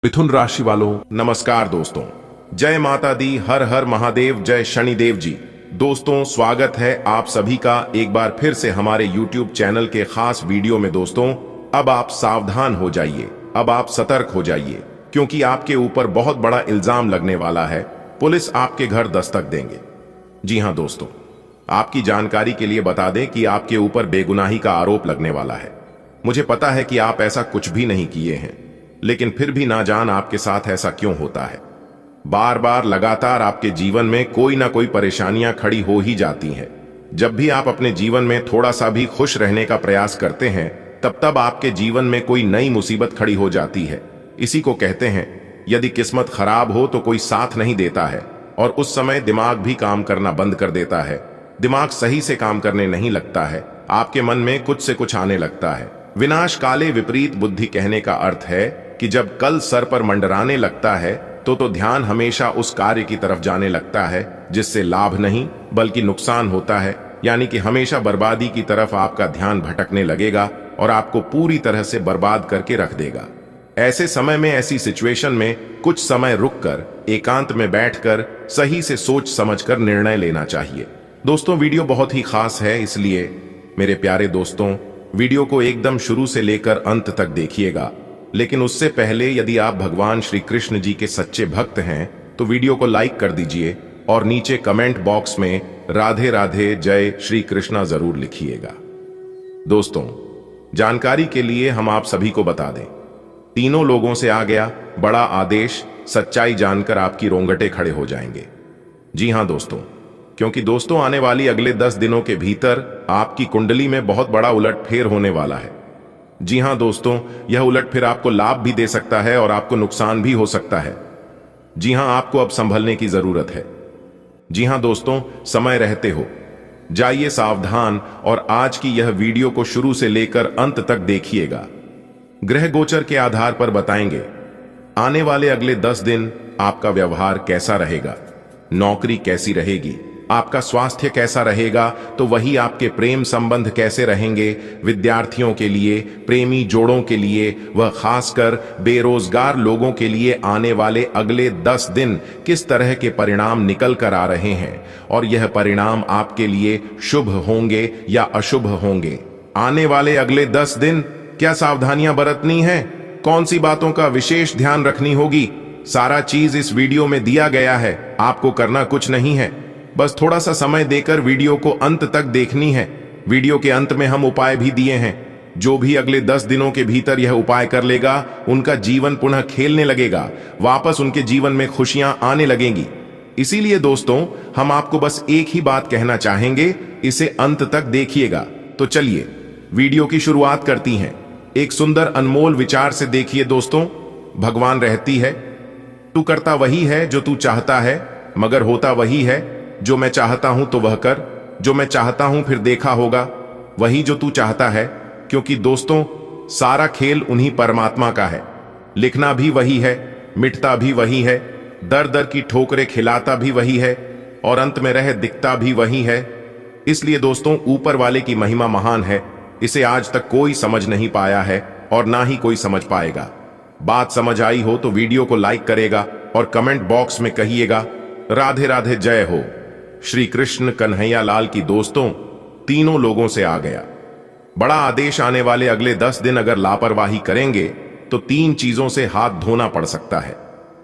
मिथुन राशि वालों नमस्कार दोस्तों। जय माता दी, हर हर महादेव, जय शनिदेव जी। दोस्तों स्वागत है आप सभी का एक बार फिर से हमारे YouTube चैनल के खास वीडियो में। दोस्तों अब आप सावधान हो जाइए, अब आप सतर्क हो जाइए, क्योंकि आपके ऊपर बहुत बड़ा इल्जाम लगने वाला है। पुलिस आपके घर दस्तक देंगे। जी हाँ दोस्तों, आपकी जानकारी के लिए बता दें कि आपके ऊपर बेगुनाही का आरोप लगने वाला है। मुझे पता है कि आप ऐसा कुछ भी नहीं किए हैं, लेकिन फिर भी ना जान आपके साथ ऐसा क्यों होता है। बार बार लगातार आपके जीवन में कोई ना कोई परेशानियां खड़ी हो ही जाती हैं। जब भी आप अपने जीवन में थोड़ा सा भी खुश रहने का प्रयास करते हैं, तब आपके जीवन में कोई नई मुसीबत खड़ी हो जाती है। इसी को कहते हैं, यदि किस्मत खराब हो तो कोई साथ नहीं देता है, और उस समय दिमाग भी काम करना बंद कर देता है। दिमाग सही से काम करने नहीं लगता है, आपके मन में कुछ से कुछ आने लगता है। विनाश काले विपरीत बुद्धि कहने का अर्थ है कि जब कल सर पर मंडराने लगता है तो ध्यान हमेशा उस कार्य की तरफ जाने लगता है जिससे लाभ नहीं बल्कि नुकसान होता है। यानी कि हमेशा बर्बादी की तरफ आपका ध्यान भटकने लगेगा और आपको पूरी तरह से बर्बाद करके रख देगा। ऐसे समय में, ऐसी सिचुएशन में कुछ समय रुककर एकांत में बैठकर सही से सोच समझकर निर्णय लेना चाहिए। दोस्तों वीडियो बहुत ही खास है, इसलिए मेरे प्यारे दोस्तों वीडियो को एकदम शुरू से लेकर अंत तक देखिएगा। लेकिन उससे पहले यदि आप भगवान श्री कृष्ण जी के सच्चे भक्त हैं तो वीडियो को लाइक कर दीजिए और नीचे कमेंट बॉक्स में राधे राधे जय श्री कृष्णा जरूर लिखिएगा। दोस्तों जानकारी के लिए हम आप सभी को बता दें, तीनों लोगों से आ गया बड़ा आदेश। सच्चाई जानकर आपकी रोंगटे खड़े हो जाएंगे। जी हां दोस्तों, क्योंकि दोस्तों आने वाली अगले 10 दिनों के भीतर आपकी कुंडली में बहुत बड़ा उलटफेर होने वाला है। जी हां दोस्तों, यह उलटफेर आपको लाभ भी दे सकता है और आपको नुकसान भी हो सकता है। जी हां, आपको अब संभलने की जरूरत है। जी हां दोस्तों, समय रहते हो जाइए सावधान और आज की यह वीडियो को शुरू से लेकर अंत तक देखिएगा। ग्रह गोचर के आधार पर बताएंगे आने वाले अगले 10 दिन आपका व्यवहार कैसा रहेगा, नौकरी कैसी रहेगी, आपका स्वास्थ्य कैसा रहेगा, तो वही आपके प्रेम संबंध कैसे रहेंगे। विद्यार्थियों के लिए, प्रेमी जोड़ों के लिए, वह खासकर बेरोजगार लोगों के लिए आने वाले अगले 10 दिन किस तरह के परिणाम निकल कर आ रहे हैं और यह परिणाम आपके लिए शुभ होंगे या अशुभ होंगे। आने वाले अगले 10 दिन क्या सावधानियां बरतनी है, कौन सी बातों का विशेष ध्यान रखनी होगी, सारा चीज इस वीडियो में दिया गया है। आपको करना कुछ नहीं है, बस थोड़ा सा समय देकर वीडियो को अंत तक देखनी है। वीडियो के अंत में हम उपाय भी दिए हैं। जो भी अगले 10 दिनों के भीतर यह उपाय कर लेगा, उनका जीवन पुनः खेलने लगेगा, वापस उनके जीवन में खुशियां आने लगेंगी। इसीलिए दोस्तों हम आपको बस एक ही बात कहना चाहेंगे, इसे अंत तक देखिएगा। तो चलिए वीडियो की शुरुआत करती हैं। एक सुंदर अनमोल विचार से देखिए दोस्तों, भगवान रहती है, तू करता वही है जो तू चाहता है, मगर होता वही है जो मैं चाहता हूं तो वह कर, जो मैं चाहता हूं फिर देखा होगा वही जो तू चाहता है। क्योंकि दोस्तों सारा खेल उन्हीं परमात्मा का है। लिखना भी वही है, मिटता भी वही है, दर दर की ठोकरें खिलाता भी वही है और अंत में रह दिखता भी वही है। इसलिए दोस्तों ऊपर वाले की महिमा महान है, इसे आज तक कोई समझ नहीं पाया है और ना ही कोई समझ पाएगा। बात समझ आई हो तो वीडियो को लाइक करेगा और कमेंट बॉक्स में कहिएगा राधे राधे जय हो। श्री कृष्ण कन्हैया लाल की। दोस्तों तीनों लोगों से आ गया बड़ा आदेश। आने वाले अगले 10 दिन अगर लापरवाही करेंगे तो 3 चीजों से हाथ धोना पड़ सकता है।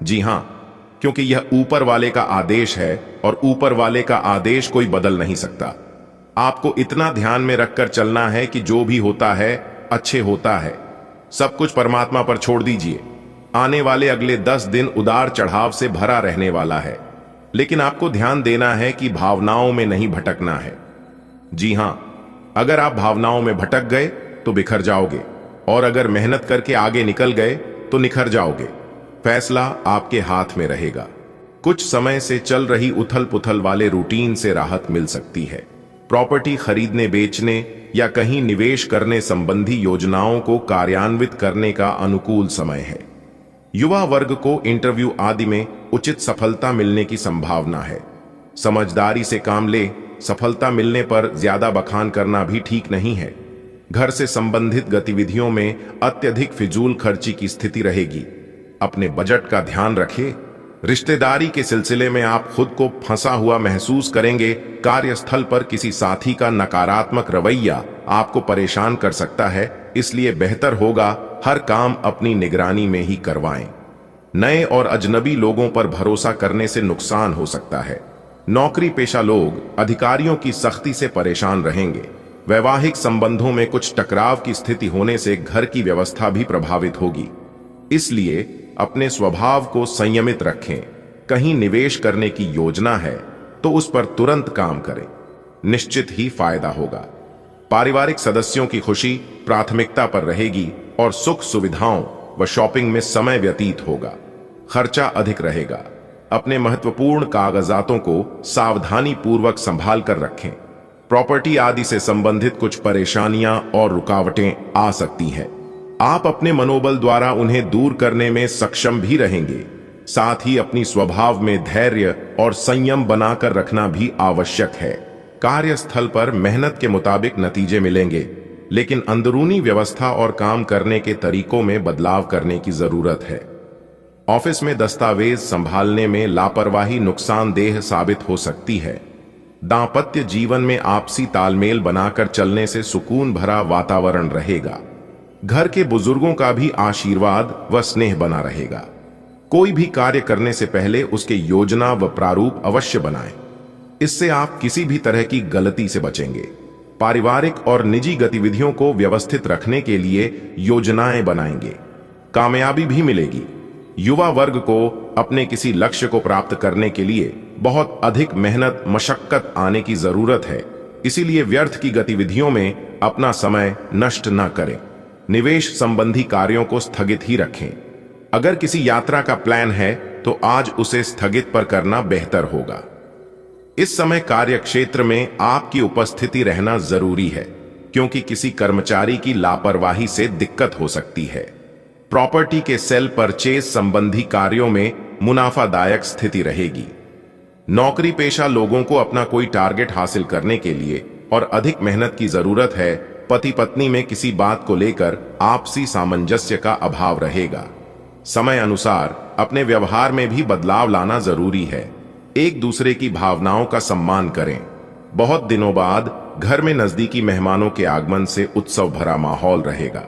जी हां, क्योंकि यह ऊपर वाले का आदेश है और ऊपर वाले का आदेश कोई बदल नहीं सकता। आपको इतना ध्यान में रखकर चलना है कि जो भी होता है अच्छे होता है। सब कुछ परमात्मा पर छोड़ दीजिए। आने वाले अगले 10 दिन उतार चढ़ाव से भरा रहने वाला है, लेकिन आपको ध्यान देना है कि भावनाओं में नहीं भटकना है। जी हां, अगर आप भावनाओं में भटक गए तो बिखर जाओगे, और अगर मेहनत करके आगे निकल गए तो निखर जाओगे। फैसला आपके हाथ में रहेगा। कुछ समय से चल रही उथल पुथल वाले रूटीन से राहत मिल सकती है। प्रॉपर्टी खरीदने बेचने या कहीं निवेश करने संबंधी योजनाओं को कार्यान्वित करने का अनुकूल समय है। युवा वर्ग को इंटरव्यू आदि में उचित सफलता मिलने की संभावना है। समझदारी से काम ले, सफलता मिलने पर ज्यादा बखान करना भी ठीक नहीं है। घर से संबंधित गतिविधियों में अत्यधिक फिजूल खर्ची की स्थिति रहेगी। अपने बजट का ध्यान रखें। रिश्तेदारी के सिलसिले में आप खुद को फंसा हुआ महसूस करेंगे। कार्यस्थल पर किसी साथी का नकारात्मक रवैया आपको परेशान कर सकता है, इसलिए बेहतर होगा हर काम अपनी निगरानी में ही करवाएं। नए और अजनबी लोगों पर भरोसा करने से नुकसान हो सकता है। नौकरी पेशा लोग अधिकारियों की सख्ती से परेशान रहेंगे। वैवाहिक संबंधों में कुछ टकराव की स्थिति होने से घर की व्यवस्था भी प्रभावित होगी, इसलिए अपने स्वभाव को संयमित रखें। कहीं निवेश करने की योजना है तो उस पर तुरंत काम करें, निश्चित ही फायदा होगा। पारिवारिक सदस्यों की खुशी प्राथमिकता पर रहेगी और सुख सुविधाओं व शॉपिंग में समय व्यतीत होगा। खर्चा अधिक रहेगा। अपने महत्वपूर्ण कागजातों को सावधानी पूर्वक संभाल कर रखें। प्रॉपर्टी आदि से संबंधित कुछ परेशानियां और रुकावटें आ सकती हैं। आप अपने मनोबल द्वारा उन्हें दूर करने में सक्षम भी रहेंगे। साथ ही अपनी स्वभाव में धैर्य और संयम बनाकर रखना भी आवश्यक है। कार्यस्थल पर मेहनत के मुताबिक नतीजे मिलेंगे, लेकिन अंदरूनी व्यवस्था और काम करने के तरीकों में बदलाव करने की जरूरत है। ऑफिस में दस्तावेज संभालने में लापरवाही नुकसानदेह साबित हो सकती है। दांपत्य जीवन में आपसी तालमेल बनाकर चलने से सुकून भरा वातावरण रहेगा। घर के बुजुर्गों का भी आशीर्वाद व स्नेह बना रहेगा। कोई भी कार्य करने से पहले उसके योजना व प्रारूप अवश्य बनाएं। इससे आप किसी भी तरह की गलती से बचेंगे। पारिवारिक और निजी गतिविधियों को व्यवस्थित रखने के लिए योजनाएं बनाएंगे, कामयाबी भी मिलेगी। युवा वर्ग को अपने किसी लक्ष्य को प्राप्त करने के लिए बहुत अधिक मेहनत मशक्कत आने की जरूरत है, इसीलिए व्यर्थ की गतिविधियों में अपना समय नष्ट न करें। निवेश संबंधी कार्यों को स्थगित ही रखें। अगर किसी यात्रा का प्लान है तो आज उसे स्थगित पर करना बेहतर होगा। इस समय कार्य क्षेत्र में आपकी उपस्थिति रहना जरूरी है, क्योंकि किसी कर्मचारी की लापरवाही से दिक्कत हो सकती है। प्रॉपर्टी के सेल परचेज संबंधी कार्यों में मुनाफादायक स्थिति रहेगी। नौकरी पेशा लोगों को अपना कोई टारगेट हासिल करने के लिए और अधिक मेहनत की जरूरत है। पति पत्नी में किसी बात को लेकर आपसी सामंजस्य का अभाव रहेगा। समय अनुसार अपने व्यवहार में भी बदलाव लाना जरूरी है। एक दूसरे की भावनाओं का सम्मान करें। बहुत दिनों बाद घर में नजदीकी मेहमानों के आगमन से उत्सव भरा माहौल रहेगा।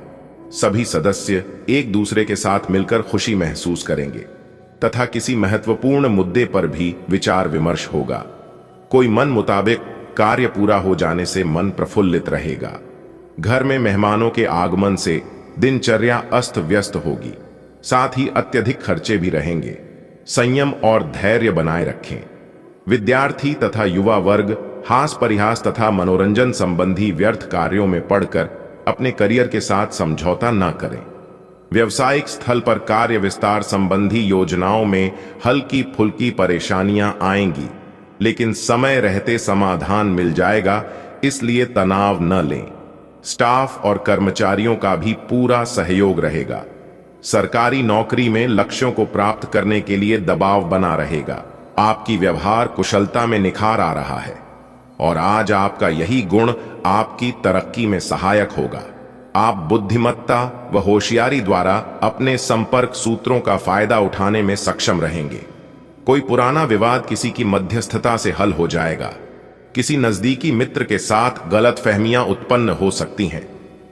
सभी सदस्य एक दूसरे के साथ मिलकर खुशी महसूस करेंगे तथा किसी महत्वपूर्ण मुद्दे पर भी विचार विमर्श होगा। कोई मन मुताबिक कार्य पूरा हो जाने से मन प्रफुल्लित रहेगा। घर में मेहमानों के आगमन से दिनचर्या अस्त व्यस्त होगी, साथ ही अत्यधिक खर्चे भी रहेंगे। संयम और धैर्य बनाए रखें। विद्यार्थी तथा युवा वर्ग हास परिहास तथा मनोरंजन संबंधी व्यर्थ कार्यों में पड़कर अपने करियर के साथ समझौता न करें। व्यवसायिक स्थल पर कार्य विस्तार संबंधी योजनाओं में हल्की फुल्की परेशानियां आएंगी, लेकिन समय रहते समाधान मिल जाएगा, इसलिए तनाव न लें। स्टाफ और कर्मचारियों का भी पूरा सहयोग रहेगा। सरकारी नौकरी में लक्ष्यों को प्राप्त करने के लिए दबाव बना रहेगा। आपकी व्यवहार कुशलता में निखार आ रहा है और आज आपका यही गुण आपकी तरक्की में सहायक होगा। आप बुद्धिमत्ता व होशियारी द्वारा अपने संपर्क सूत्रों का फायदा उठाने में सक्षम रहेंगे। कोई पुराना विवाद किसी की मध्यस्थता से हल हो जाएगा। किसी नजदीकी मित्र के साथ गलतफहमियां उत्पन्न हो सकती हैं।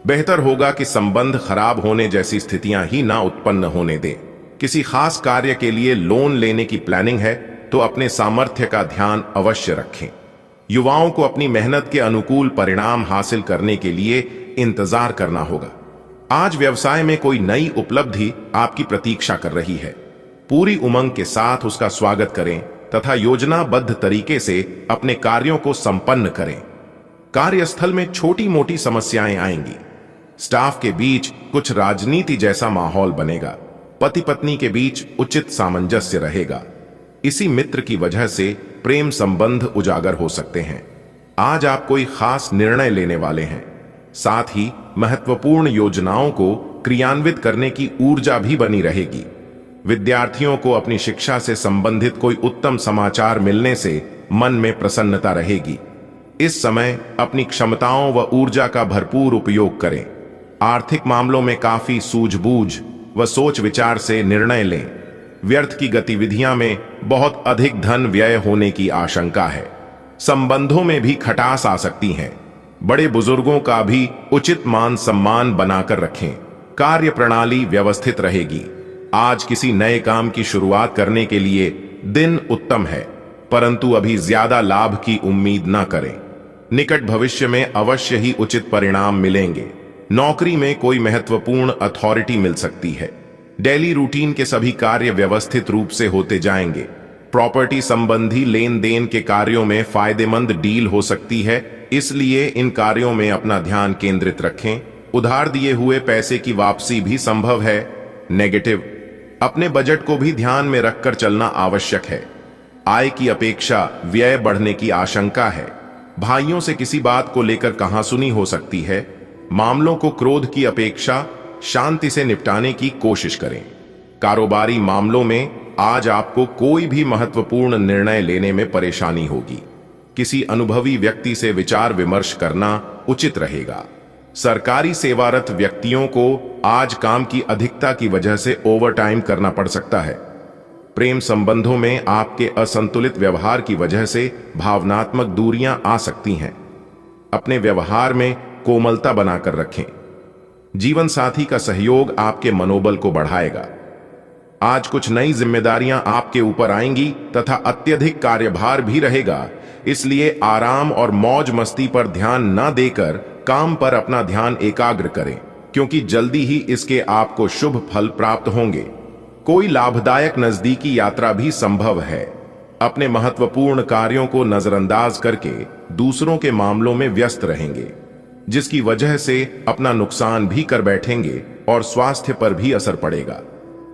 बेहतर होगा कि संबंध खराब होने जैसी स्थितियां ही ना उत्पन्न होने दें। किसी खास कार्य के लिए लोन लेने की प्लानिंग है तो अपने सामर्थ्य का ध्यान अवश्य रखें। युवाओं को अपनी मेहनत के अनुकूल परिणाम हासिल करने के लिए इंतजार करना होगा। आज व्यवसाय में कोई नई उपलब्धि आपकी प्रतीक्षा कर रही है। पूरी उमंग के साथ उसका स्वागत करें तथा योजनाबद्ध तरीके से अपने कार्यों को संपन्न करें। कार्यस्थल में छोटी मोटी समस्याएं आएंगी। स्टाफ के बीच कुछ राजनीति जैसा माहौल बनेगा। पति पत्नी के बीच उचित सामंजस्य रहेगा। इसी मित्र की वजह से प्रेम संबंध उजागर हो सकते हैं। आज आप कोई खास निर्णय लेने वाले हैं। साथ ही महत्वपूर्ण योजनाओं को क्रियान्वित करने की ऊर्जा भी बनी रहेगी। विद्यार्थियों को अपनी शिक्षा से संबंधित कोई उत्तम समाचार मिलने से मन में प्रसन्नता रहेगी। इस समय अपनी क्षमताओं व ऊर्जा का भरपूर उपयोग करें। आर्थिक मामलों में काफी सूझबूझ व सोच विचार से निर्णय लें। व्यर्थ की गतिविधियां में बहुत अधिक धन व्यय होने की आशंका है। संबंधों में भी खटास आ सकती है। बड़े बुजुर्गों का भी उचित मान सम्मान बनाकर रखें। कार्य प्रणाली व्यवस्थित रहेगी। आज किसी नए काम की शुरुआत करने के लिए दिन उत्तम है, परंतु अभी ज्यादा लाभ की उम्मीद न करें। निकट भविष्य में अवश्य ही उचित परिणाम मिलेंगे। नौकरी में कोई महत्वपूर्ण अथॉरिटी मिल सकती है। डेली रूटीन के सभी कार्य व्यवस्थित रूप से होते जाएंगे। प्रॉपर्टी संबंधी लेन देन के कार्यों में फायदेमंद डील हो सकती है, इसलिए इन कार्यों में अपना ध्यान केंद्रित रखें। उधार दिए हुए पैसे की वापसी भी संभव है। नेगेटिव, अपने बजट को भी ध्यान में रखकर चलना आवश्यक है। आय की अपेक्षा व्यय बढ़ने की आशंका है। भाइयों से किसी बात को लेकर कहासुनी हो सकती है। मामलों को क्रोध की अपेक्षा शांति से निपटाने की कोशिश करें। कारोबारी मामलों में आज आपको कोई भी महत्वपूर्ण निर्णय लेने में परेशानी होगी। किसी अनुभवी व्यक्ति से विचार विमर्श करना उचित रहेगा। सरकारी सेवारत व्यक्तियों को आज काम की अधिकता की वजह से ओवरटाइम करना पड़ सकता है। प्रेम संबंधों में आपके असंतुलित व्यवहार की वजह से भावनात्मक दूरियां आ सकती हैं। अपने व्यवहार में कोमलता बनाकर रखें। जीवन साथी का सहयोग आपके मनोबल को बढ़ाएगा। आज कुछ नई जिम्मेदारियां आपके ऊपर आएंगी तथा अत्यधिक कार्यभार भी रहेगा, इसलिए आराम और मौज मस्ती पर ध्यान न देकर काम पर अपना ध्यान एकाग्र करें, क्योंकि जल्दी ही इसके आपको शुभ फल प्राप्त होंगे। कोई लाभदायक नजदीकी यात्रा भी संभव है। अपने महत्वपूर्ण कार्यों को नजरअंदाज करके दूसरों के मामलों में व्यस्त रहेंगे, जिसकी वजह से अपना नुकसान भी कर बैठेंगे और स्वास्थ्य पर भी असर पड़ेगा।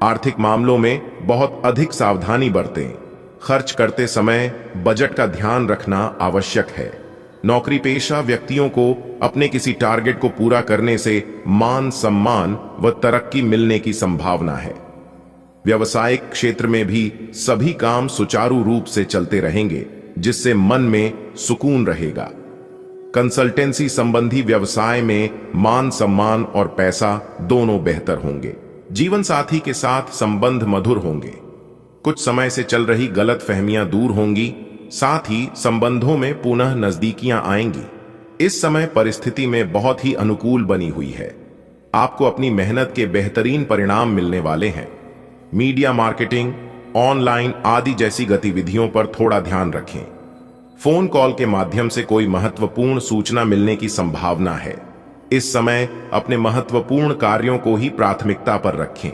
आर्थिक मामलों में बहुत अधिक सावधानी बरतें। खर्च करते समय बजट का ध्यान रखना आवश्यक है। नौकरी पेशा व्यक्तियों को अपने किसी टारगेट को पूरा करने से मान सम्मान व तरक्की मिलने की संभावना है। व्यवसायिक क्षेत्र में भी सभी काम सुचारू रूप से चलते रहेंगे, जिससे मन में सुकून रहेगा। कंसल्टेंसी संबंधी व्यवसाय में मान सम्मान और पैसा दोनों बेहतर होंगे। जीवन साथी के साथ संबंध मधुर होंगे। कुछ समय से चल रही गलत फहमियां दूर होंगी, साथ ही संबंधों में पुनः नजदीकियां आएंगी। इस समय परिस्थिति में बहुत ही अनुकूल बनी हुई है। आपको अपनी मेहनत के बेहतरीन परिणाम मिलने वाले हैं। मीडिया मार्केटिंग, ऑनलाइन आदि जैसी गतिविधियों पर थोड़ा ध्यान रखें। फोन कॉल के माध्यम से कोई महत्वपूर्ण सूचना मिलने की संभावना है। इस समय अपने महत्वपूर्ण कार्यों को ही प्राथमिकता पर रखें,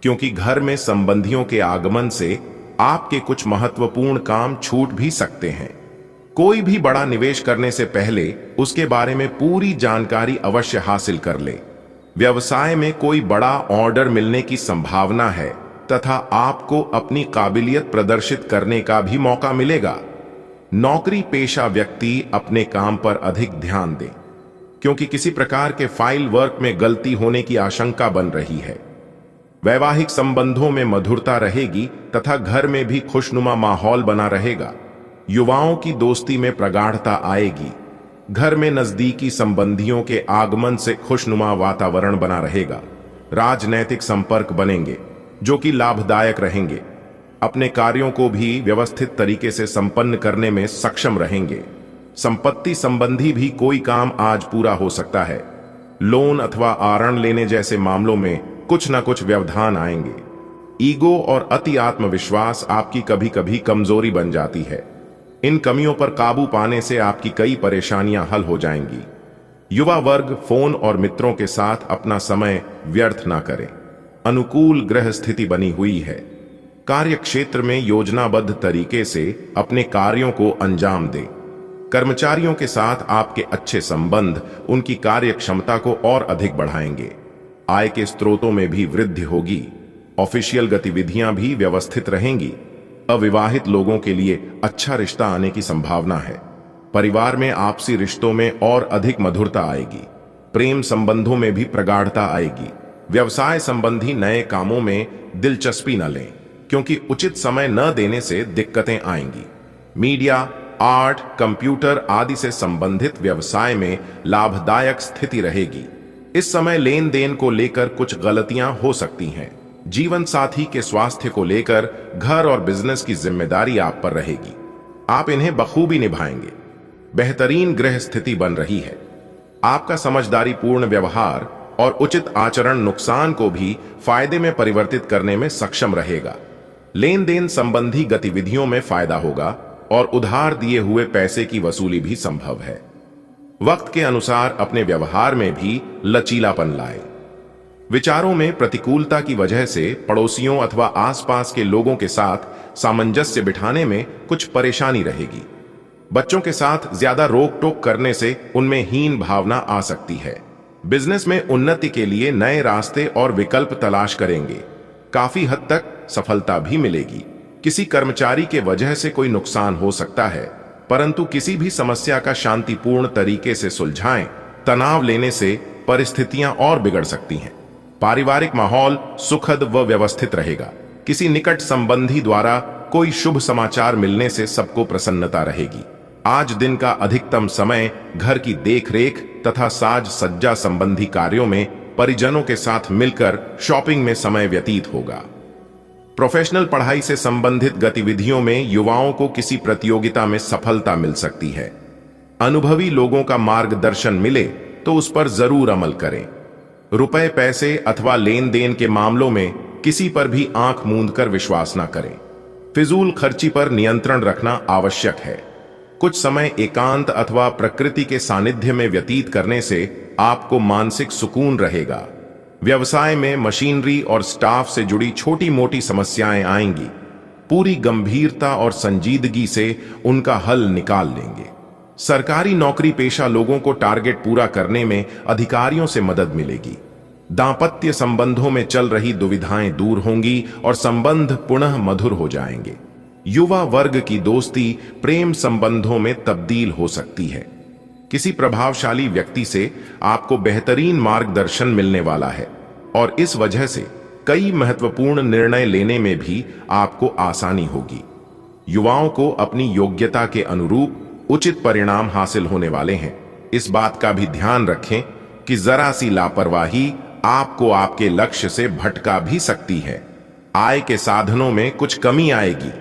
क्योंकि घर में संबंधियों के आगमन से आपके कुछ महत्वपूर्ण काम छूट भी सकते हैं। कोई भी बड़ा निवेश करने से पहले उसके बारे में पूरी जानकारी अवश्य हासिल कर ले। व्यवसाय में कोई बड़ा ऑर्डर मिलने की संभावना है तथा आपको अपनी काबिलियत प्रदर्शित करने का भी मौका मिलेगा। नौकरी पेशा व्यक्ति अपने काम पर अधिक ध्यान दें, क्योंकि किसी प्रकार के फाइल वर्क में गलती होने की आशंका बन रही है। वैवाहिक संबंधों में मधुरता रहेगी तथा घर में भी खुशनुमा माहौल बना रहेगा। युवाओं की दोस्ती में प्रगाढ़ता आएगी। घर में नजदीकी संबंधियों के आगमन से खुशनुमा वातावरण बना रहेगा। राजनैतिक संपर्क बनेंगे जो कि लाभदायक रहेंगे। अपने कार्यों को भी व्यवस्थित तरीके से संपन्न करने में सक्षम रहेंगे। संपत्ति संबंधी भी कोई काम आज पूरा हो सकता है। लोन अथवा आरण लेने जैसे मामलों में कुछ न कुछ व्यवधान आएंगे। ईगो और अति आत्मविश्वास आपकी कभी कभी कमजोरी बन जाती है। इन कमियों पर काबू पाने से आपकी कई परेशानियां हल हो जाएंगी। युवा वर्ग फोन और मित्रों के साथ अपना समय व्यर्थ ना करें। अनुकूल ग्रह स्थिति बनी हुई है। कार्य क्षेत्र में योजनाबद्ध तरीके से अपने कार्यों को अंजाम दें। कर्मचारियों के साथ आपके अच्छे संबंध उनकी कार्य क्षमता को और अधिक बढ़ाएंगे। आय के स्रोतों में भी वृद्धि होगी। ऑफिशियल गतिविधियां भी व्यवस्थित रहेंगी। अविवाहित लोगों के लिए अच्छा रिश्ता आने की संभावना है। परिवार में आपसी रिश्तों में और अधिक मधुरता आएगी। प्रेम संबंधों में भी प्रगाढ़ता आएगी। व्यवसाय संबंधी नए कामों में दिलचस्पी न लें, क्योंकि उचित समय न देने से दिक्कतें आएंगी। मीडिया, आर्ट, कंप्यूटर आदि से संबंधित व्यवसाय में लाभदायक स्थिति रहेगी। इस समय लेन देन को लेकर कुछ गलतियां हो सकती हैं। जीवन साथी के स्वास्थ्य को लेकर घर और बिजनेस की जिम्मेदारी आप पर रहेगी। आप इन्हें बखूबी निभाएंगे। बेहतरीन गृह स्थिति बन रही है। आपका समझदारी पूर्ण व्यवहार और उचित आचरण नुकसान को भी फायदे में परिवर्तित करने में सक्षम रहेगा। लेन देन संबंधी गतिविधियों में फायदा होगा और उधार दिए हुए पैसे की वसूली भी संभव है। वक्त के अनुसार अपने व्यवहार में भी लचीलापन लाएं। विचारों में प्रतिकूलता की वजह से पड़ोसियों अथवा आसपास के लोगों के साथ सामंजस्य बिठाने में कुछ परेशानी रहेगी। बच्चों के साथ ज्यादा रोक टोक करने से उनमें हीन भावना आ सकती है। बिजनेस में उन्नति के लिए नए रास्ते और विकल्प तलाश करेंगे। काफी हद तक सफलता भी मिलेगी। किसी कर्मचारी के वजह से कोई नुकसान हो सकता है, परंतु किसी भी समस्या का शांतिपूर्ण तरीके से सुलझाएं। तनाव लेने से परिस्थितियां और बिगड़ सकती हैं। पारिवारिक माहौल सुखद व व्यवस्थित रहेगा। किसी निकट संबंधी द्वारा कोई शुभ समाचार मिलने से सबको प्रसन्नता रहेगी। आज दिन का अधिकतम समय घर की देखरेख तथा साज सज्जा संबंधी कार्यों में परिजनों के साथ मिलकर शॉपिंग में समय व्यतीत होगा। प्रोफेशनल पढ़ाई से संबंधित गतिविधियों में युवाओं को किसी प्रतियोगिता में सफलता मिल सकती है। अनुभवी लोगों का मार्गदर्शन मिले तो उस पर जरूर अमल करें। रुपए पैसे अथवा लेन देन के मामलों में किसी पर भी आंख मूंद कर विश्वास न करें। फिजूल खर्ची पर नियंत्रण रखना आवश्यक है। कुछ समय एकांत अथवा प्रकृति के सानिध्य में व्यतीत करने से आपको मानसिक सुकून रहेगा। व्यवसाय में मशीनरी और स्टाफ से जुड़ी छोटी मोटी समस्याएं आएंगी। पूरी गंभीरता और संजीदगी से उनका हल निकाल लेंगे। सरकारी नौकरी पेशा लोगों को टारगेट पूरा करने में अधिकारियों से मदद मिलेगी। दांपत्य संबंधों में चल रही दुविधाएं दूर होंगी और संबंध पुनः मधुर हो जाएंगे। युवा वर्ग की दोस्ती प्रेम संबंधों में तब्दील हो सकती है। किसी प्रभावशाली व्यक्ति से आपको बेहतरीन मार्गदर्शन मिलने वाला है और इस वजह से कई महत्वपूर्ण निर्णय लेने में भी आपको आसानी होगी। युवाओं को अपनी योग्यता के अनुरूप उचित परिणाम हासिल होने वाले हैं। इस बात का भी ध्यान रखें कि जरा सी लापरवाही आपको आपके लक्ष्य से भटका भी सकती है। आय के साधनों में कुछ कमी आएगी,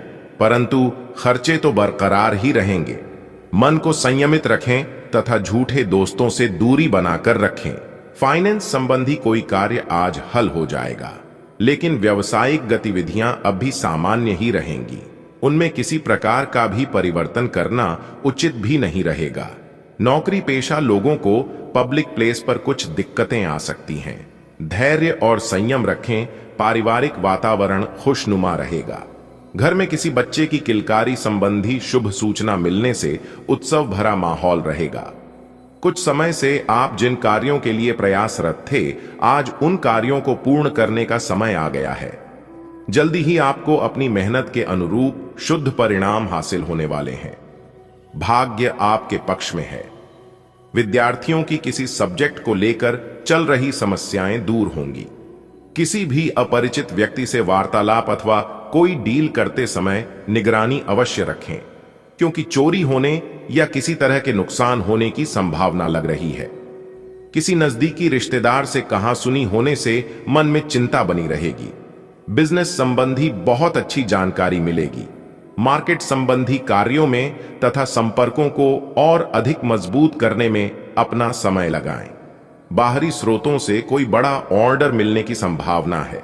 परंतु खर्चे तो बरकरार ही रहेंगे। मन को संयमित रखें तथा झूठे दोस्तों से दूरी बनाकर रखें। फाइनेंस संबंधी कोई कार्य आज हल हो जाएगा, लेकिन व्यावसायिक गतिविधियां अब भी सामान्य ही रहेंगी। उनमें किसी प्रकार का भी परिवर्तन करना उचित भी नहीं रहेगा। नौकरी पेशा लोगों को पब्लिक प्लेस पर कुछ दिक्कतें आ सकती हैं। धैर्य और संयम रखें। पारिवारिक वातावरण खुशनुमा रहेगा। घर में किसी बच्चे की किलकारी संबंधी शुभ सूचना मिलने से उत्सव भरा माहौल रहेगा। कुछ समय से आप जिन कार्यों के लिए प्रयासरत थे, आज उन कार्यों को पूर्ण करने का समय आ गया है। जल्दी ही आपको अपनी मेहनत के अनुरूप शुद्ध परिणाम हासिल होने वाले हैं। भाग्य आपके पक्ष में है। विद्यार्थियों की किसी सब्जेक्ट को लेकर चल रही समस्याएं दूर होंगी। किसी भी अपरिचित व्यक्ति से वार्तालाप अथवा कोई डील करते समय निगरानी अवश्य रखें, क्योंकि चोरी होने या किसी तरह के नुकसान होने की संभावना लग रही है। किसी नजदीकी रिश्तेदार से कहासुनी होने से मन में चिंता बनी रहेगी। बिजनेस संबंधी बहुत अच्छी जानकारी मिलेगी। मार्केट संबंधी कार्यों में तथा संपर्कों को और अधिक मजबूत करने में अपना समय लगाएं। बाहरी स्रोतों से कोई बड़ा ऑर्डर मिलने की संभावना है।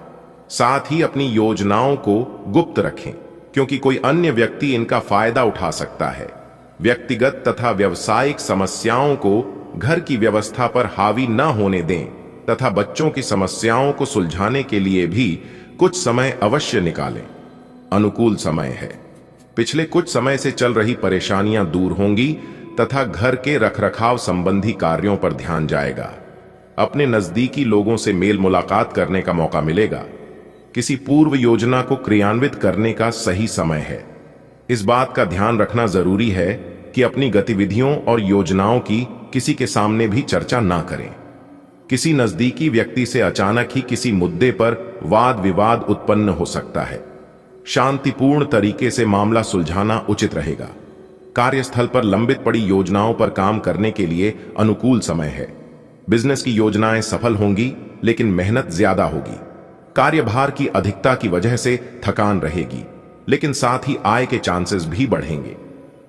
साथ ही अपनी योजनाओं को गुप्त रखें, क्योंकि कोई अन्य व्यक्ति इनका फायदा उठा सकता है। व्यक्तिगत तथा व्यावसायिक समस्याओं को घर की व्यवस्था पर हावी न होने दें तथा बच्चों की समस्याओं को सुलझाने के लिए भी कुछ समय अवश्य निकालें। अनुकूल समय है। पिछले कुछ समय से चल रही परेशानियां दूर होंगी तथा घर के रखरखाव संबंधी कार्यों पर ध्यान जाएगा। अपने नजदीकी लोगों से मेल मुलाकात करने का मौका मिलेगा। किसी पूर्व योजना को क्रियान्वित करने का सही समय है। इस बात का ध्यान रखना जरूरी है कि अपनी गतिविधियों और योजनाओं की किसी के सामने भी चर्चा ना करें। किसी नजदीकी व्यक्ति से अचानक ही किसी मुद्दे पर वाद विवाद उत्पन्न हो सकता है। शांतिपूर्ण तरीके से मामला सुलझाना उचित रहेगा। कार्यस्थल पर लंबित पड़ी योजनाओं पर काम करने के लिए अनुकूल समय है। बिजनेस की योजनाएं सफल होंगी, लेकिन मेहनत ज्यादा होगी। कार्यभार की अधिकता की वजह से थकान रहेगी, लेकिन साथ ही आय के चांसेस भी बढ़ेंगे।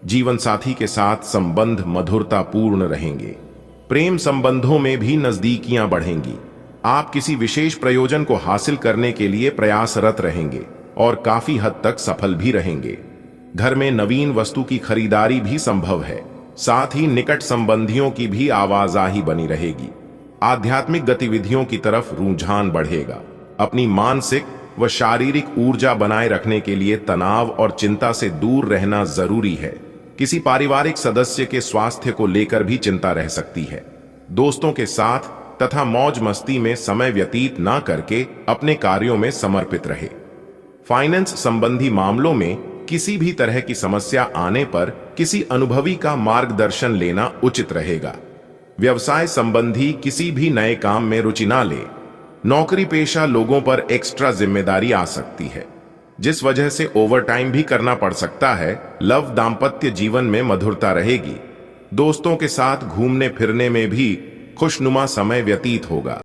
जीवन साथी के साथ संबंध मधुरता पूर्ण रहेंगे। प्रेम संबंधों में भी नजदीकियां बढ़ेंगी। आप किसी विशेष प्रयोजन को हासिल करने के लिए प्रयासरत रहेंगे और काफी हद तक सफल भी रहेंगे। घर में नवीन वस्तु की खरीदारी भी संभव है। साथ ही निकट संबंधियों की भी आवाजाही बनी रहेगी। आध्यात्मिक गतिविधियों की तरफ रुझान बढ़ेगा। अपनी मानसिक व शारीरिक ऊर्जा बनाए रखने के लिए तनाव और चिंता से दूर रहना जरूरी है। किसी पारिवारिक सदस्य के स्वास्थ्य को लेकर भी चिंता रह सकती है। दोस्तों के साथ तथा मौज मस्ती में समय व्यतीत ना करके अपने कार्यों में समर्पित रहे। फाइनेंस संबंधी मामलों में किसी भी तरह की समस्या आने पर किसी अनुभवी का मार्गदर्शन लेना उचित रहेगा। व्यवसाय संबंधी किसी भी नए काम में रुचि ना ले। नौकरी पेशा लोगों पर एक्स्ट्रा जिम्मेदारी आ सकती है, जिस वजह से ओवरटाइम भी करना पड़ सकता है। लव दाम्पत्य जीवन में मधुरता रहेगी। दोस्तों के साथ घूमने फिरने में भी खुशनुमा समय व्यतीत होगा।